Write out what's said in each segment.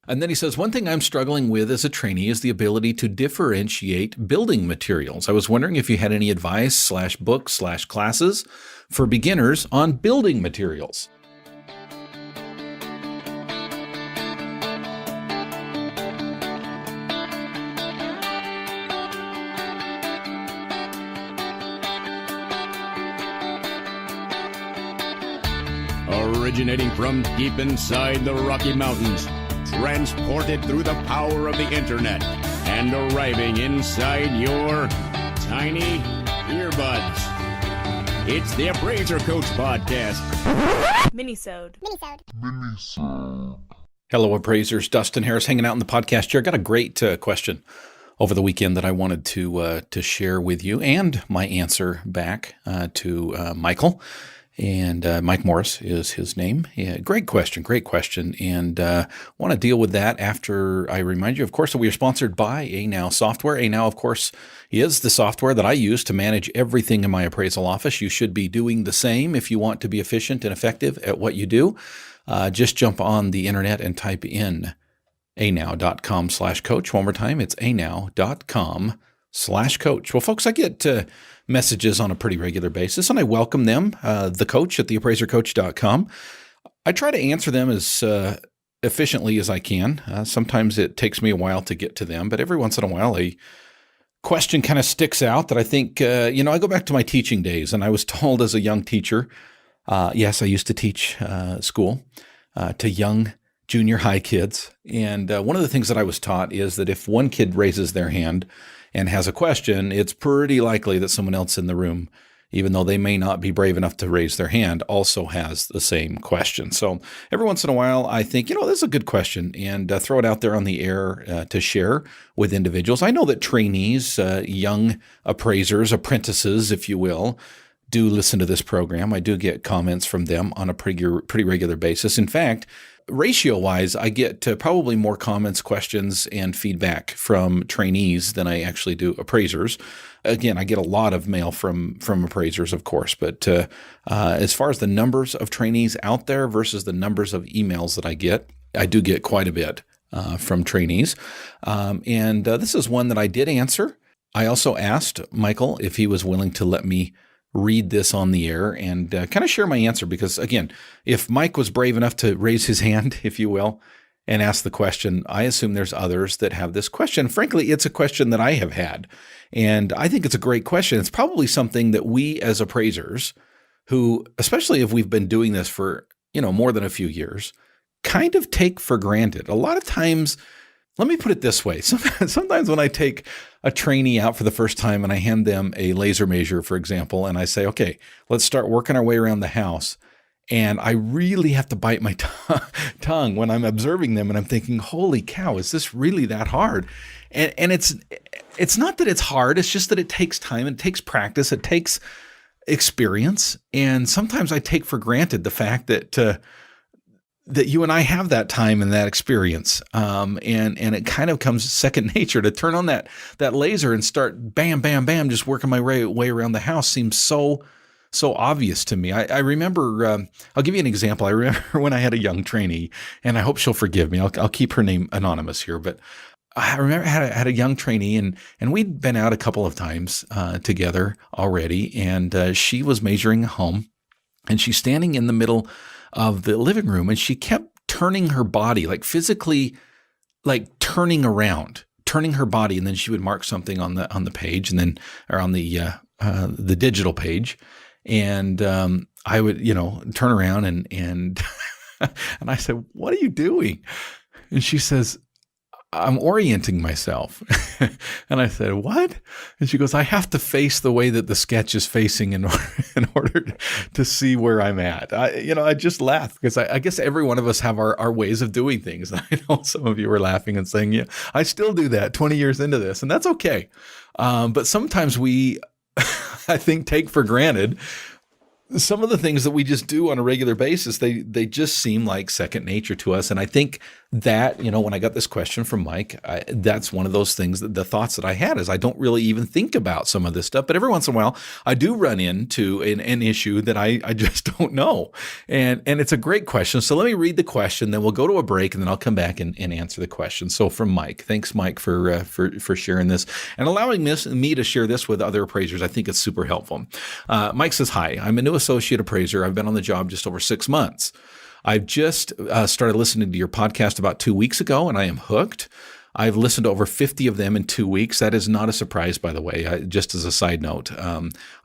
And then he says, one thing I'm struggling with as a trainee is the ability to differentiate building materials. I was wondering if you had any advice / books / classes for beginners on building materials. Originating from deep inside the Rocky Mountains, transported through the power of the internet, and arriving inside your tiny earbuds. It's the Appraiser Coach Podcast. Minisode. Hello, Appraisers. Dustin Harris hanging out in the podcast chair. Got a great question over the weekend that I wanted to share with you, and my answer back to Michael. And Mike Morris is his name. Yeah, great question. And want to deal with that after I remind you, of course, that we are sponsored by ANow Software. ANow, of course, is the software that I use to manage everything in my appraisal office. You should be doing the same if you want to be efficient and effective at what you do. Just jump on the internet and type in anow.com/coach. One more time, it's anow.com/coach. Well, folks, I get messages on a pretty regular basis, and I welcome them. The coach at theappraisercoach.com. I try to answer them as efficiently as I can. Sometimes it takes me a while to get to them, but every once in a while a question kind of sticks out that I think, I go back to my teaching days, and I was told as a young teacher, yes, I used to teach school to young junior high kids. And one of the things that I was taught is that if one kid raises their hand and has a question, it's pretty likely that someone else in the room, even though they may not be brave enough to raise their hand, also has the same question. So every once in a while, I think, this is a good question, and throw it out there on the air to share with individuals. I know that trainees, young appraisers, apprentices, if you will, do listen to this program. I do get comments from them on a pretty regular basis. In fact, ratio-wise, I get probably more comments, questions, and feedback from trainees than I actually do appraisers. Again, I get a lot of mail from appraisers, of course, but as far as the numbers of trainees out there versus the numbers of emails that I do get quite a bit from trainees. And this is one that I did answer. I also asked Michael if he was willing to let me read this on the air and kind of share my answer, because again, if Mike was brave enough to raise his hand, if you will, and ask the question, I assume there's others that have this question. Frankly, it's a question that I have had, and I think it's a great question. It's probably something that we as appraisers, who, especially if we've been doing this for, more than a few years, kind of take for granted. A lot of times, let me put it this way. Sometimes when I take a trainee out for the first time and I hand them a laser measure, for example, and I say, okay, let's start working our way around the house. And I really have to bite my tongue when I'm observing them, and I'm thinking, holy cow, is this really that hard? And it's not that it's hard. It's just that it takes time. It takes practice. It takes experience. And sometimes I take for granted the fact that you and I have that time and that experience. And it kind of comes second nature to turn on that laser and start bam, bam, bam, just working my way around the house seems so obvious to me. I remember, I'll give you an example. I remember when I had a young trainee, and I hope she'll forgive me. I'll keep her name anonymous here, but I remember I had a young trainee, and we'd been out a couple of times together already, and she was measuring a home, and she's standing in the middle of the living room, and she kept turning her body, like physically, like turning her body, and then she would mark something on the page, and then or on the digital page, and I would turn around and and I said, "What are you doing?" And she says, "I'm orienting myself." And I said, "What?" And she goes, "I have to face the way that the sketch is facing in order to see where I'm at." I just laughed, because I guess every one of us have our ways of doing things. I know some of you are laughing and saying, "Yeah, I still do that 20 years into this," and that's okay. But sometimes we, I think, take for granted some of the things that we just do on a regular basis. They just seem like second nature to us. And I think that, when I got this question from Mike, that's one of those things that the thoughts that I had is I don't really even think about some of this stuff. But every once in a while, I do run into an issue that I just don't know. And it's a great question. So let me read the question, then we'll go to a break, and then I'll come back and answer the question. So from Mike, thanks, Mike, for sharing this and allowing me to share this with other appraisers. I think it's super helpful. Mike says, hi, I'm a new associate appraiser. I've been on the job just over 6 months. I've just started listening to your podcast about 2 weeks ago, and I am hooked. I've listened to over 50 of them in 2 weeks. That is not a surprise, by the way. Just as a side note,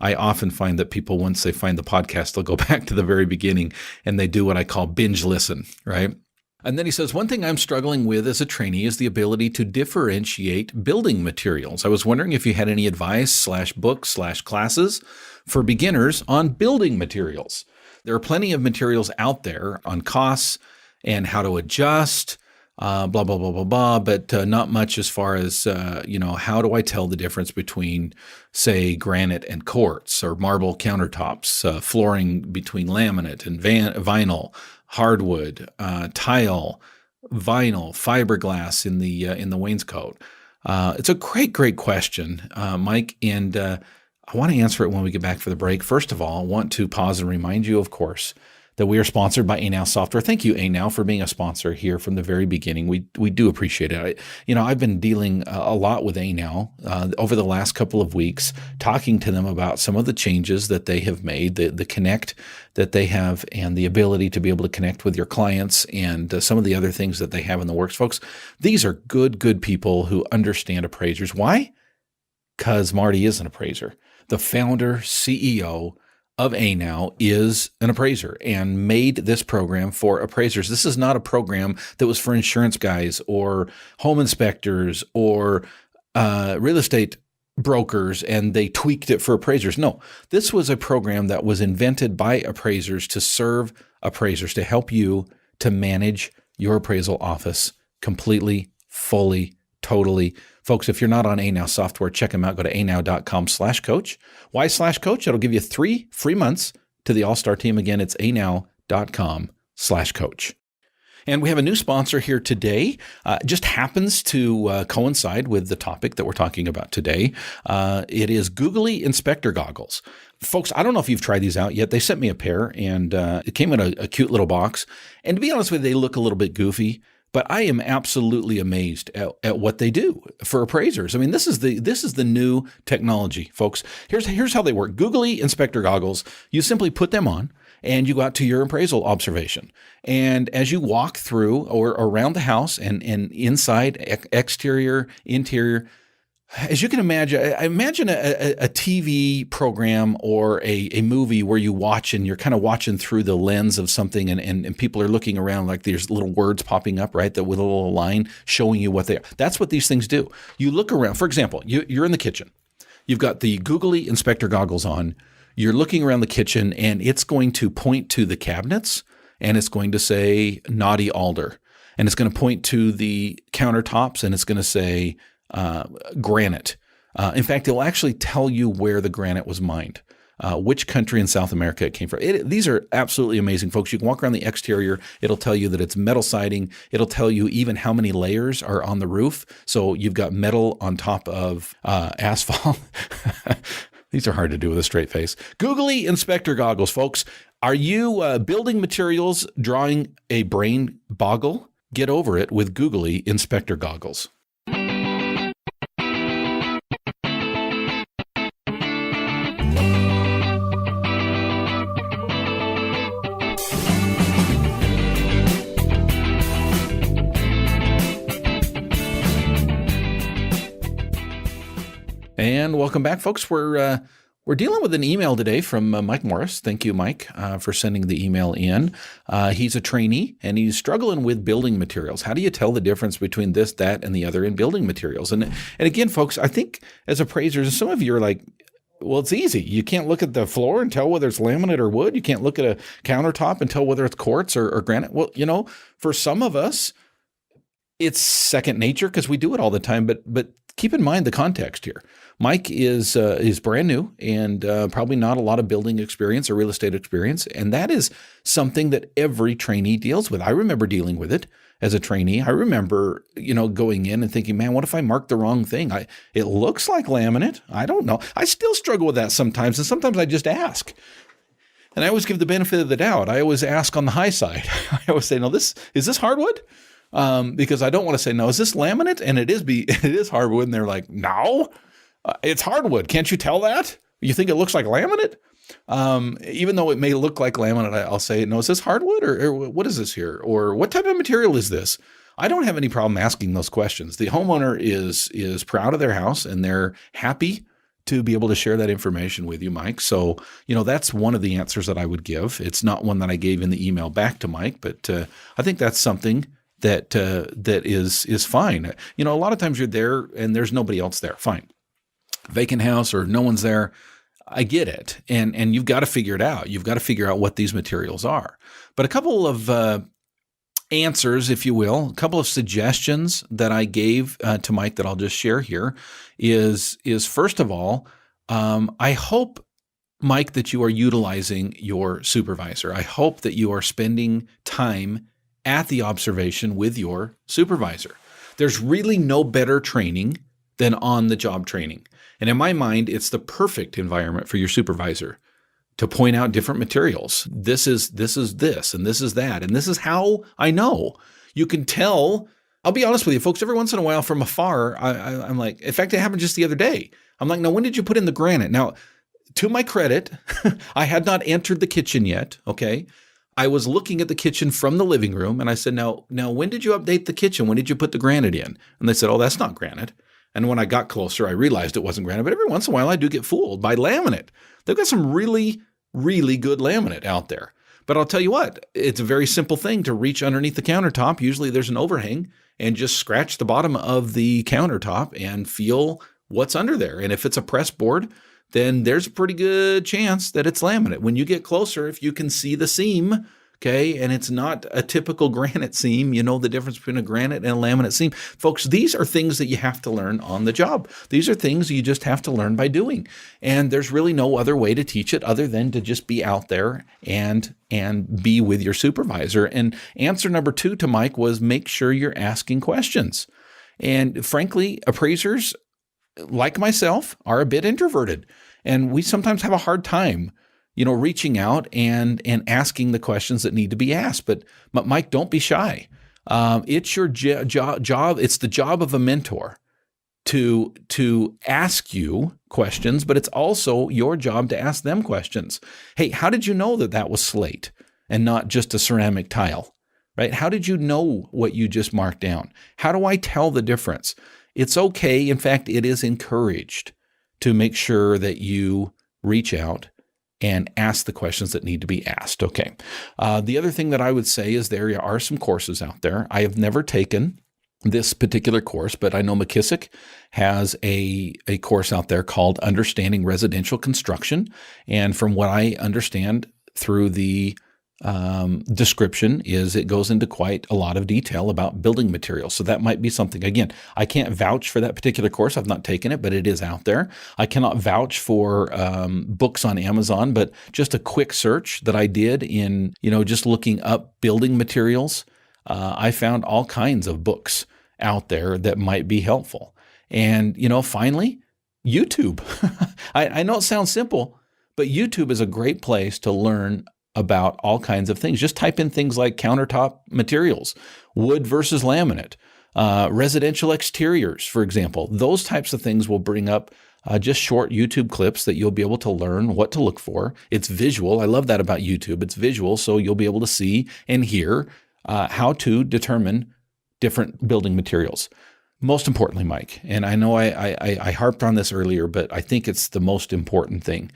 I often find that people, once they find the podcast, they'll go back to the very beginning, and they do what I call binge listen, right? And then he says, one thing I'm struggling with as a trainee is the ability to differentiate building materials. I was wondering if you had any advice /books/classes for beginners on building materials. There are plenty of materials out there on costs and how to adjust, blah, blah, blah, blah, blah, but not much as far as, how do I tell the difference between, say, granite and quartz, or marble countertops, flooring between laminate and vinyl, hardwood, tile, vinyl, fiberglass in the wainscot. It's a great question, Mike, and I want to answer it when we get back for the break. First of all, I want to pause and remind you, of course, that we are sponsored by ANOW Software. Thank you, ANOW, for being a sponsor here from the very beginning. We do appreciate it. I've been dealing a lot with ANOW over the last couple of weeks, talking to them about some of the changes that they have made, the connect that they have, and the ability to be able to connect with your clients, and some of the other things that they have in the works. Folks, these are good people who understand appraisers. Why? Because Marty is an appraiser. The founder, CEO of ANOW is an appraiser and made this program for appraisers. This is not a program that was for insurance guys or home inspectors or real estate brokers, and they tweaked it for appraisers. No, this was a program that was invented by appraisers to serve appraisers, to help you to manage your appraisal office completely, fully, totally. Folks, if you're not on ANOW software, check them out. Go to anow.com/coach. Why /coach? It'll give you 3 free months to the All-Star team. Again, it's anow.com/coach. And we have a new sponsor here today. Just happens to coincide with the topic that we're talking about today. It is Googly Inspector Goggles. Folks, I don't know if you've tried these out yet. They sent me a pair, and it came in a cute little box. And to be honest with you, they look a little bit goofy. But I am absolutely amazed at what they do for appraisers. I mean, this is the new technology, folks. Here's how they work. Googly Inspector Goggles, you simply put them on and you go out to your appraisal observation. And as you walk through or around the house and inside, exterior, interior, as you can imagine a TV program or a movie where you watch and you're kind of watching through the lens of something, and people are looking around like there's little words popping up, right? That with a little line showing you what they are. That's what these things do. You look around. For example, you're in the kitchen. You've got the Googly Inspector Goggles on. You're looking around the kitchen, and it's going to point to the cabinets, and it's going to say Naughty Alder. And it's going to point to the countertops, and it's going to say granite. In fact, it'll actually tell you where the granite was mined, which country in South America it came from. These are absolutely amazing, folks. You can walk around the exterior. It'll tell you that it's metal siding. It'll tell you even how many layers are on the roof. So you've got metal on top of asphalt. These are hard to do with a straight face. Googly Inspector Goggles, folks. Are you building materials drawing a brain boggle? Get over it with Googly Inspector Goggles. And welcome back, folks. We're dealing with an email today from Mike Morris. Thank you, Mike, for sending the email in. He's a trainee, and he's struggling with building materials. How do you tell the difference between this, that, and the other in building materials? And again, folks, I think as appraisers, some of you are like, well, it's easy. You can't look at the floor and tell whether it's laminate or wood. You can't look at a countertop and tell whether it's quartz or granite. Well, for some of us, it's second nature because we do it all the time. But keep in mind the context here. Mike is brand new and probably not a lot of building experience or real estate experience, and that is something that every trainee deals with. I remember dealing with it as a trainee. I remember, going in and thinking, man, what if I mark the wrong thing? It looks like laminate. I don't know. I still struggle with that sometimes. And sometimes I just ask. And I always give the benefit of the doubt. I always ask on the high side. I always say, no, is this hardwood? Because I don't want to say, no, is this laminate? And it is hardwood. And they're like, no, it's hardwood. Can't you tell that? You think it looks like laminate? Even though it may look like laminate, I'll say, no, is this hardwood or what is this here? Or what type of material is this? I don't have any problem asking those questions. The homeowner is proud of their house and they're happy to be able to share that information with you, Mike. So, that's one of the answers that I would give. It's not one that I gave in the email back to Mike, but I think that's something that is fine. A lot of times you're there and there's nobody else there. Fine. Vacant house or no one's there. I get it. And you've got to figure it out. You've got to figure out what these materials are. But a couple of answers, if you will, a couple of suggestions that I gave to Mike that I'll just share here is first of all, I hope, Mike, that you are utilizing your supervisor. I hope that you are spending time at the observation with your supervisor. There's really no better training than on-the-job training. And in my mind, it's the perfect environment for your supervisor to point out different materials. This is this, and this is that. And this is how I know. You can tell. I'll be honest with you, folks, every once in a while from afar, I'm like, in fact, it happened just the other day. I'm like, now, when did you put in the granite? Now, to my credit, I had not entered the kitchen yet, okay? I was looking at the kitchen from the living room, and I said, now, when did you update the kitchen? When did you put the granite in? And they said, oh, that's not granite. And when I got closer, I realized it wasn't granite. But every once in a while, I do get fooled by laminate. They've got some really, really good laminate out there. But I'll tell you what, it's a very simple thing to reach underneath the countertop. Usually there's an overhang, and just scratch the bottom of the countertop and feel what's under there. And if it's a press board, then there's a pretty good chance that it's laminate. When you get closer, if you can see the seam, okay, and it's not a typical granite seam, you know the difference between a granite and a laminate seam. Folks, these are things that you have to learn on the job. These are things you just have to learn by doing. And there's really no other way to teach it other than to just be out there and be with your supervisor. And answer number 2 to Mike was make sure you're asking questions. And frankly, appraisers, like myself, are a bit introverted. And we sometimes have a hard time reaching out and asking the questions that need to be asked. But Mike, don't be shy. It's your job. It's the job of a mentor to ask you questions, but it's also your job to ask them questions. Hey, how did you know that was slate and not just a ceramic tile, right? How did you know what you just marked down? How do I tell the difference? It's okay. In fact, it is encouraged to make sure that you reach out and ask the questions that need to be asked. Okay. The other thing that I would say is there are some courses out there. I have never taken this particular course, but I know McKissick has a course out there called Understanding Residential Construction. And from what I understand through the description is it goes into quite a lot of detail about building materials. So that might be something. Again, I can't vouch for that particular course. I've not taken it, but it is out there. I cannot vouch for books on Amazon, but just a quick search that I did in, just looking up building materials, I found all kinds of books out there that might be helpful. And, finally, YouTube. I know it sounds simple, but YouTube is a great place to learn about all kinds of things. Just type in things like countertop materials, wood versus laminate, residential exteriors, for example. Those types of things will bring up just short YouTube clips that you'll be able to learn what to look for. It's visual. I love that about YouTube. It's visual, so you'll be able to see and hear how to determine different building materials. Most importantly, Mike, and I know I harped on this earlier, but I think it's the most important thing.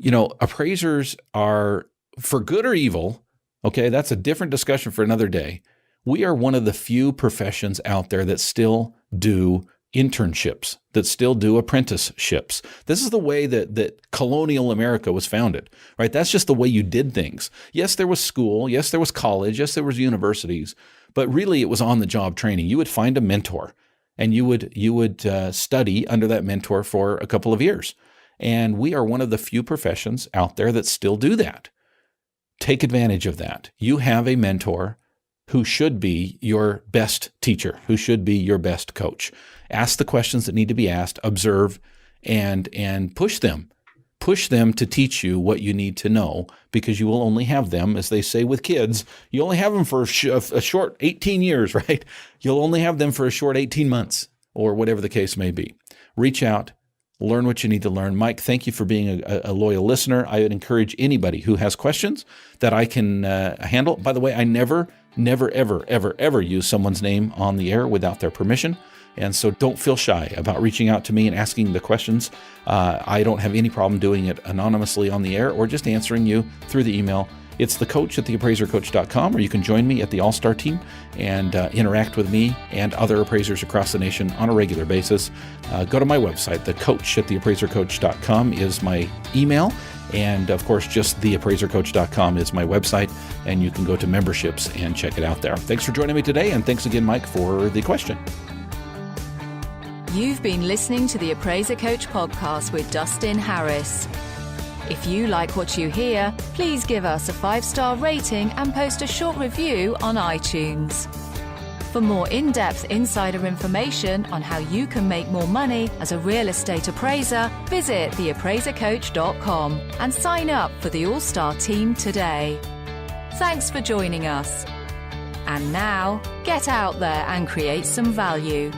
Appraisers are, for good or evil, okay, that's a different discussion for another day. We are one of the few professions out there that still do internships, that still do apprenticeships. This is the way that colonial America was founded, right? That's just the way you did things. Yes, there was school. Yes, there was college. Yes, there was universities. But really, it was on-the-job training. You would find a mentor, and you would study under that mentor for a couple of years. And we are one of the few professions out there that still do that. Take advantage of that. You have a mentor who should be your best teacher, who should be your best coach. Ask the questions that need to be asked, observe, and push them. Push them to teach you what you need to know, because you will only have them, as they say with kids, you only have them for a short 18 years, right? You'll only have them for a short 18 months or whatever the case may be. Reach out, learn what you need to learn. Mike, thank you for being a loyal listener. I would encourage anybody who has questions that I can handle. By the way, I never, ever use someone's name on the air without their permission. And so don't feel shy about reaching out to me and asking the questions. I don't have any problem doing it anonymously on the air or just answering you through the email. It's thecoach@theappraisercoach.com, or you can join me at the All-Star team and interact with me and other appraisers across the nation on a regular basis. Go to my website. Thecoach@theappraisercoach.com is my email. And of course, just theappraisercoach.com is my website, and you can go to memberships and check it out there. Thanks for joining me today, and thanks again, Mike, for the question. You've been listening to the Appraiser Coach podcast with Dustin Harris. If you like what you hear, please give us a 5-star rating and post a short review on iTunes. For more in-depth insider information on how you can make more money as a real estate appraiser, visit theappraisercoach.com and sign up for the All-Star team today. Thanks for joining us. And now, get out there and create some value.